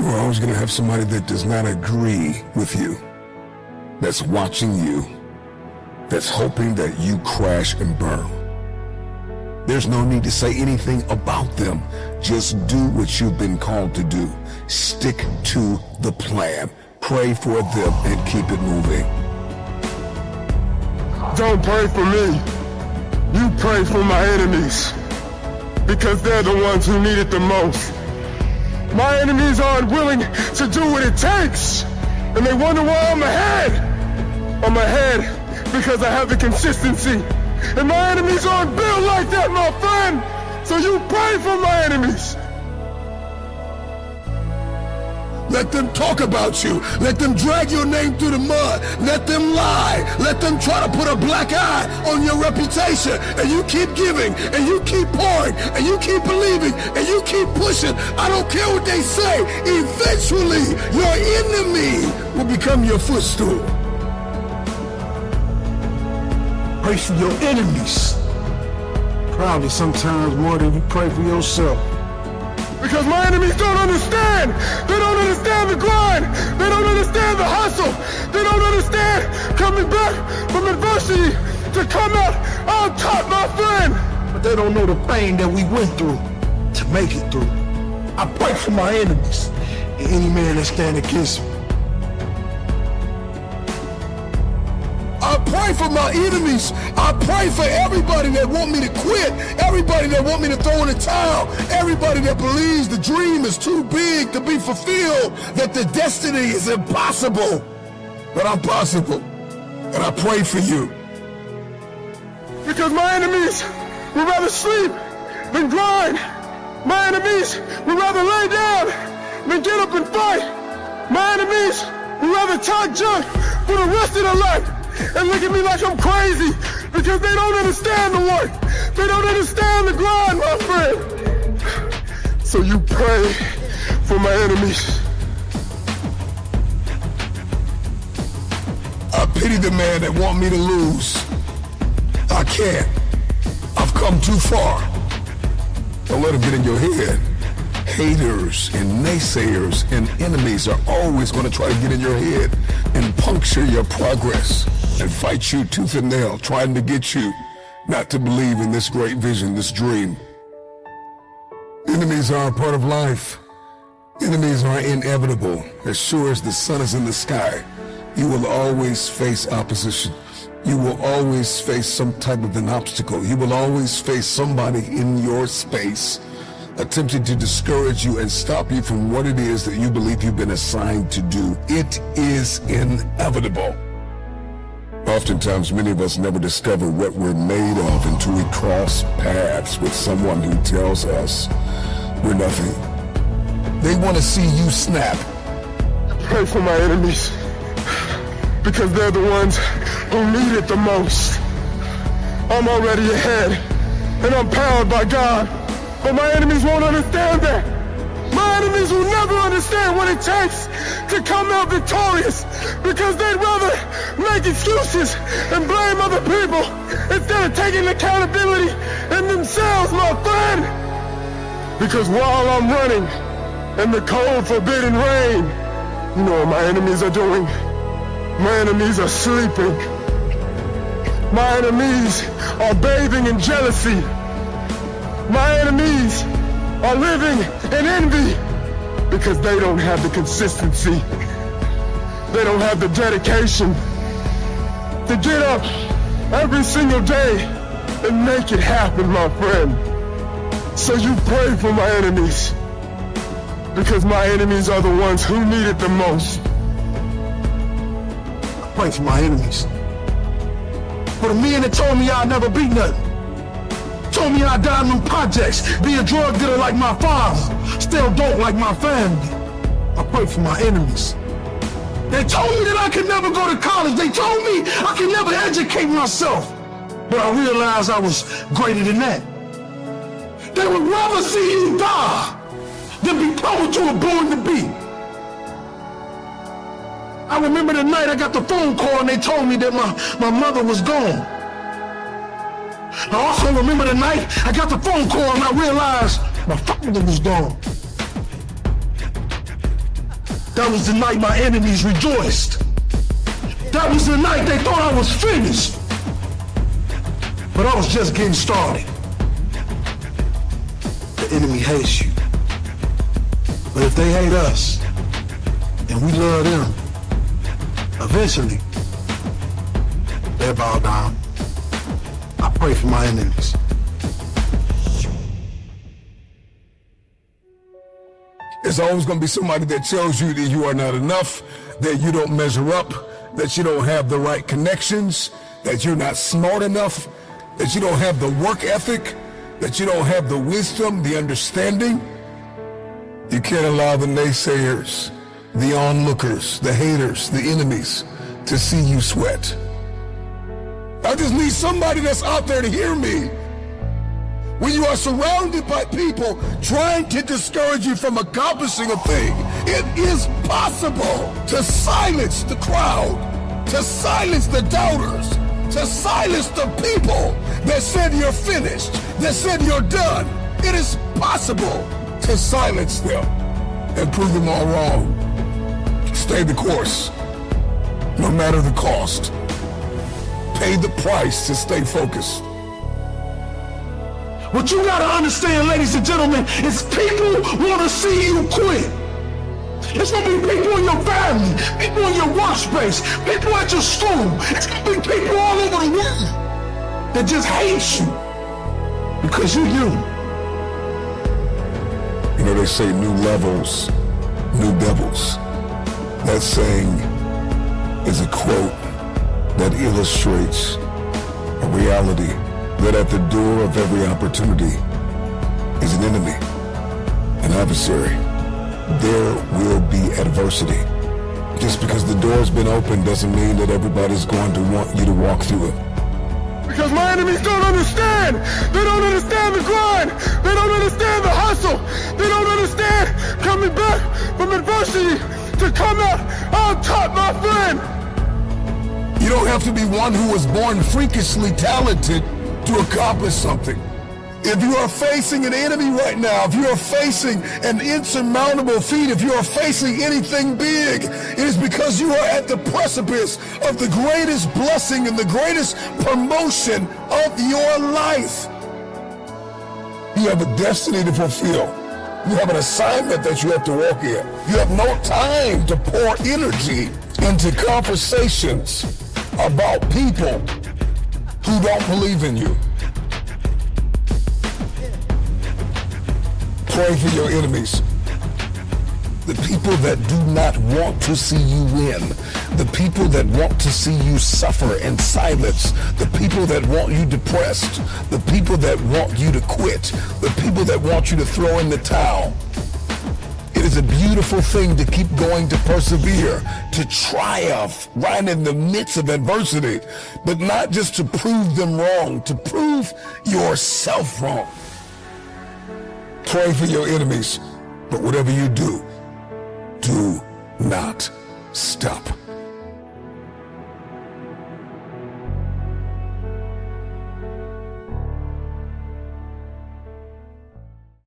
You're always going to have somebody that does not agree with you, that's watching you, that's hoping that you crash and burn. There's no need to say anything about them. Just do what you've been called to do. Stick to the plan. Pray for them and keep it moving. Don't pray for me. You pray for my enemies, because they're the ones who need it the most. My enemies are unwilling to do what it takes, and they wonder why I'm ahead. I'm ahead because I have the consistency, and my enemies aren't built like that, my friend. So you pray for my enemies. Let them talk about you. Let them drag your name through the mud. Let them lie. Let them try to put a black eye on your reputation. And you keep giving, and you keep pouring, and you keep believing, and you keep pushing. I don't care what they say. Eventually, your enemy will become your footstool. Pray for your enemies. Probably sometimes more than you pray for yourself. Because my enemies don't understand. They don't understand the grind. They don't understand the hustle. They don't understand coming back from adversity to come out on top, my friend. But they don't know the pain that we went through to make it through. I pray for my enemies and any man that stand against me. I pray for my enemies. I pray for everybody that want me to quit, everybody that want me to throw in the towel, everybody that believes the dream is too big to be fulfilled, that the destiny is impossible. But I'm possible, and I pray for you. Because my enemies would rather sleep than grind. My enemies would rather lay down than get up and fight. My enemies would rather talk junk for the rest of their life and look at me like I'm crazy, because they don't understand the work. They don't understand the grind, my friend. So you pray for my enemies. I pity the man that want me to lose. I can't. I've come too far. Don't let them get in your head. Haters and naysayers and enemies are always going to try to get in your head and puncture your progress and fight you tooth and nail, trying to get you not to believe in this great vision, this dream. Enemies are a part of life. Enemies are inevitable. As sure as the sun is in the sky, you will always face opposition. You will always face some type of an obstacle. You will always face somebody in your space attempting to discourage you and stop you from what it is that you believe you've been assigned to do. It is inevitable. Oftentimes, many of us never discover what we're made of until we cross paths with someone who tells us we're nothing. They want to see you snap. Pray for my enemies, because they're the ones who need it the most. I'm already ahead, and I'm powered by God, but my enemies won't understand that. My enemies will never understand what it takes to come out victorious, because they'd rather make excuses and blame other people instead of taking accountability in themselves, my friend. Because while I'm running in the cold, forbidden rain, you know what my enemies are doing? My enemies are sleeping. My enemies are bathing in jealousy. My enemies are living in envy, because they don't have the consistency. They don't have the dedication to get up every single day and make it happen, my friend. So you pray for my enemies, because my enemies are the ones who need it the most. I pray for my enemies. For the men that told me I'd never be nothing. Told me I'd die in them projects, be a drug dealer like my father, still dope like my family. I pray for my enemies. They told me that I could never go to college. They told me I could never educate myself. But I realized I was greater than that. They would rather see you die than be told you were born to be. I remember the night I got the phone call and they told me that my mother was gone. I also remember the night I got the phone call and I realized my father was gone. That was the night my enemies rejoiced. That was the night they thought I was finished. But I was just getting started. The enemy hates you. But if they hate us, and we love them, eventually, they'll bow down. I pray for my enemies. There's always going to be somebody that tells you that you are not enough, that you don't measure up, that you don't have the right connections, that you're not smart enough, that you don't have the work ethic, that you don't have the wisdom, the understanding. You can't allow the naysayers, the onlookers, the haters, the enemies to see you sweat. I just need somebody that's out there to hear me. When you are surrounded by people trying to discourage you from accomplishing a thing, it is possible to silence the crowd, to silence the doubters, to silence the people that said you're finished, that said you're done. It is possible to silence them and prove them all wrong. Stay the course, no matter the cost. Pay the price to stay focused. What you gotta understand, ladies and gentlemen, is people wanna see you quit. It's gonna be people in your family, people in your workspace, people at your school. It's gonna be people all over the world that just hate you because you're you. You know, they say new levels, new devils. That saying is a quote that illustrates a reality that at the door of every opportunity is an enemy, an adversary. There will be adversity. Just because the door's been opened doesn't mean that everybody's going to want you to walk through it. Because my enemies don't understand. They don't understand the grind. They don't understand the hustle. They don't understand coming back from adversity to come out on top, my friend. You don't have to be one who was born freakishly talented to accomplish something. If you are facing an enemy right now, if you are facing an insurmountable feat, if you are facing anything big, it is because you are at the precipice of the greatest blessing and the greatest promotion of your life. You have a destiny to fulfill. You have an assignment that you have to walk in. You have no time to pour energy into conversations about people who don't believe in you. Pray for your enemies. The people that do not want to see you win. The people that want to see you suffer in silence. The people that want you depressed. The people that want you to quit. The people that want you to throw in the towel. It is a beautiful thing to keep going, to persevere, to triumph right in the midst of adversity, but not just to prove them wrong, to prove yourself wrong. Pray for your enemies, but whatever you do, do not stop.